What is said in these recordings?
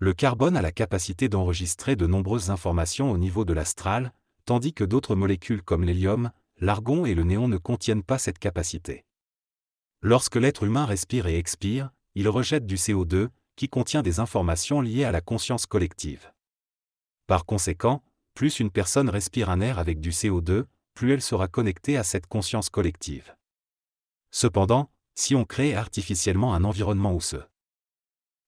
Le carbone a la capacité d'enregistrer de nombreuses informations au niveau de l'astral, tandis que d'autres molécules comme l'hélium, l'argon et le néon ne contiennent pas cette capacité. Lorsque l'être humain respire et expire, il rejette du CO2, qui contient des informations liées à la conscience collective. Par conséquent, plus une personne respire un air avec du CO2, plus elle sera connectée à cette conscience collective. Cependant, si on crée artificiellement un environnement où se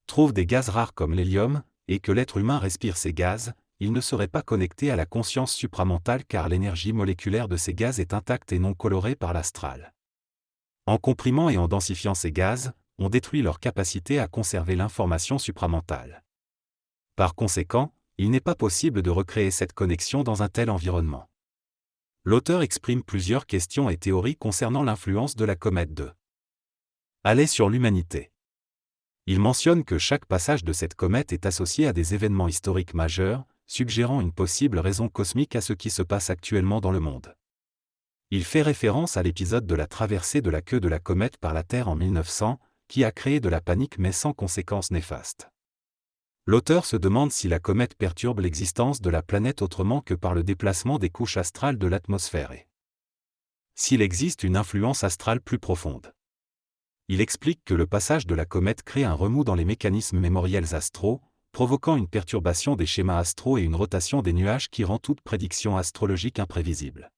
trouvent des gaz rares comme l'hélium, et que l'être humain respire ces gaz, il ne serait pas connecté à la conscience supramentale car l'énergie moléculaire de ces gaz est intacte et non colorée par l'astral. En comprimant et en densifiant ces gaz, on détruit leur capacité à conserver l'information supramentale. Par conséquent, il n'est pas possible de recréer cette connexion dans un tel environnement. L'auteur exprime plusieurs questions et théories concernant l'influence de la comète de Halley sur l'humanité. Il mentionne que chaque passage de cette comète est associé à des événements historiques majeurs, suggérant une possible raison cosmique à ce qui se passe actuellement dans le monde. Il fait référence à l'épisode de la traversée de la queue de la comète par la Terre en 1900, qui a créé de la panique mais sans conséquences néfastes. L'auteur se demande si la comète perturbe l'existence de la planète autrement que par le déplacement des couches astrales de l'atmosphère et s'il existe une influence astrale plus profonde. Il explique que le passage de la comète crée un remous dans les mécanismes mémoriels astraux, provoquant une perturbation des schémas astraux et une rotation des nuages qui rend toute prédiction astrologique imprévisible.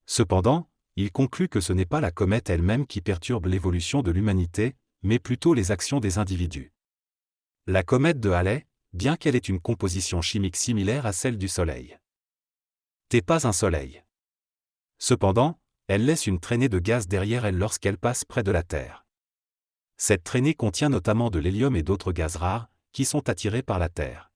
Cependant, il conclut que ce n'est pas la comète elle-même qui perturbe l'évolution de l'humanité, mais plutôt les actions des individus. La comète de Halley, bien qu'elle ait une composition chimique similaire à celle du Soleil, n'est pas un Soleil. Cependant, elle laisse une traînée de gaz derrière elle lorsqu'elle passe près de la Terre. Cette traînée contient notamment de l'hélium et d'autres gaz rares, qui sont attirés par la Terre.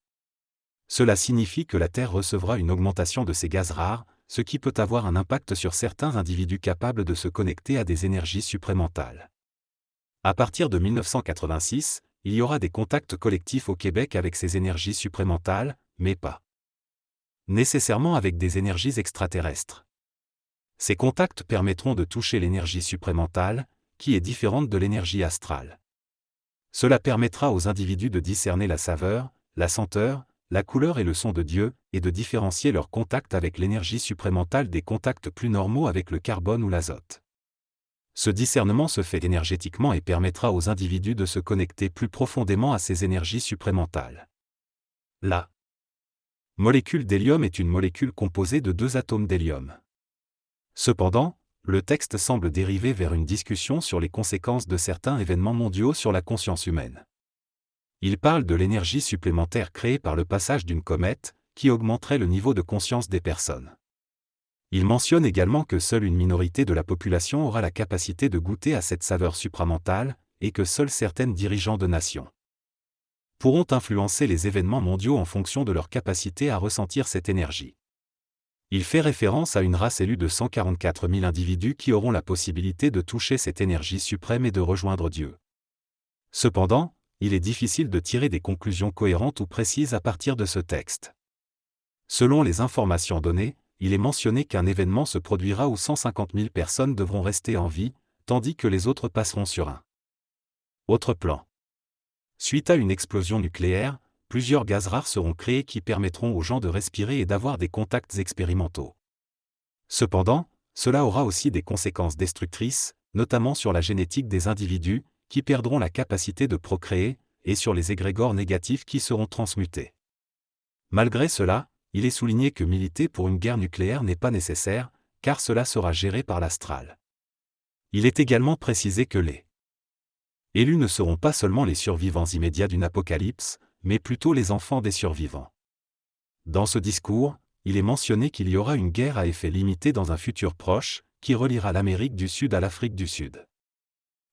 Cela signifie que la Terre recevra une augmentation de ces gaz rares, ce qui peut avoir un impact sur certains individus capables de se connecter à des énergies supramentales. À partir de 1986, il y aura des contacts collectifs au Québec avec ces énergies supramentales, mais pas nécessairement avec des énergies extraterrestres. Ces contacts permettront de toucher l'énergie supramentale, qui est différente de l'énergie astrale. Cela permettra aux individus de discerner la saveur, la senteur, la couleur et le son de Dieu, et de différencier leur contact avec l'énergie supramentale des contacts plus normaux avec le carbone ou l'azote. Ce discernement se fait énergétiquement et permettra aux individus de se connecter plus profondément à ces énergies supramentales. La molécule d'hélium est une molécule composée de 2 atomes d'hélium. Cependant, le texte semble dériver vers une discussion sur les conséquences de certains événements mondiaux sur la conscience humaine. Il parle de l'énergie supplémentaire créée par le passage d'une comète, qui augmenterait le niveau de conscience des personnes. Il mentionne également que seule une minorité de la population aura la capacité de goûter à cette saveur supramentale, et que seuls certains dirigeants de nations pourront influencer les événements mondiaux en fonction de leur capacité à ressentir cette énergie. Il fait référence à une race élue de 144 000 individus qui auront la possibilité de toucher cette énergie suprême et de rejoindre Dieu. Cependant, il est difficile de tirer des conclusions cohérentes ou précises à partir de ce texte. Selon les informations données, il est mentionné qu'un événement se produira où 150 000 personnes devront rester en vie, tandis que les autres passeront sur un autre plan. Suite à une explosion nucléaire, plusieurs gaz rares seront créés qui permettront aux gens de respirer et d'avoir des contacts expérimentaux. Cependant, cela aura aussi des conséquences destructrices, notamment sur la génétique des individus, qui perdront la capacité de procréer, et sur les égrégores négatifs qui seront transmutés. Malgré cela, il est souligné que militer pour une guerre nucléaire n'est pas nécessaire, car cela sera géré par l'astral. Il est également précisé que les élus ne seront pas seulement les survivants immédiats d'une apocalypse, mais plutôt les enfants des survivants. Dans ce discours, il est mentionné qu'il y aura une guerre à effet limité dans un futur proche, qui reliera l'Amérique du Sud à l'Afrique du Sud.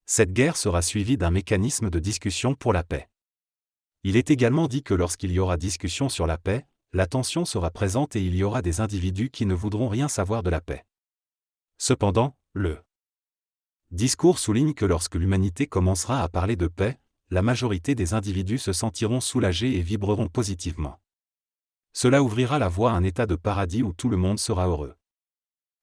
Cette guerre sera suivie d'un mécanisme de discussion pour la paix. Il est également dit que lorsqu'il y aura discussion sur la paix, la tension sera présente et il y aura des individus qui ne voudront rien savoir de la paix. Cependant, le discours souligne que lorsque l'humanité commencera à parler de paix, la majorité des individus se sentiront soulagés et vibreront positivement. Cela ouvrira la voie à un état de paradis où tout le monde sera heureux.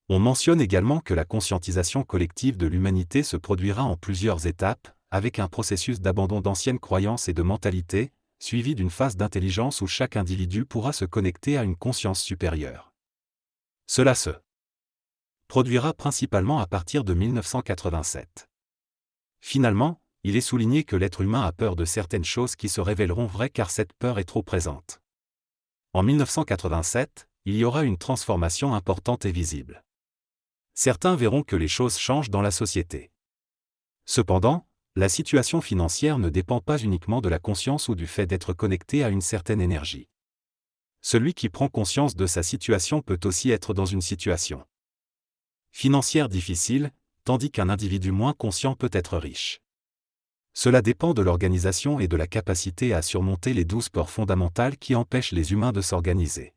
On mentionne également que la conscientisation collective de l'humanité se produira en plusieurs étapes, avec un processus d'abandon d'anciennes croyances et de mentalités, suivie d'une phase d'intelligence où chaque individu pourra se connecter à une conscience supérieure. Cela se produira principalement à partir de 1987. Finalement, il est souligné que l'être humain a peur de certaines choses qui se révéleront vraies car cette peur est trop présente. En 1987, il y aura une transformation importante et visible. Certains verront que les choses changent dans la société. Cependant, la situation financière ne dépend pas uniquement de la conscience ou du fait d'être connecté à une certaine énergie. Celui qui prend conscience de sa situation peut aussi être dans une situation financière difficile, tandis qu'un individu moins conscient peut être riche. Cela dépend de l'organisation et de la capacité à surmonter les 12 peurs fondamentales qui empêchent les humains de s'organiser.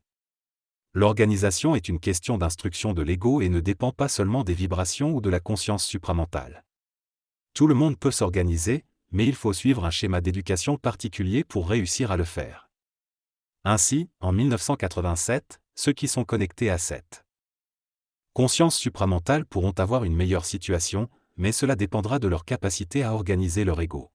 L'organisation est une question d'instruction de l'ego et ne dépend pas seulement des vibrations ou de la conscience supramentale. Tout le monde peut s'organiser, mais il faut suivre un schéma d'éducation particulier pour réussir à le faire. Ainsi, en 1987, ceux qui sont connectés à cette conscience supramentale pourront avoir une meilleure situation, mais cela dépendra de leur capacité à organiser leur ego.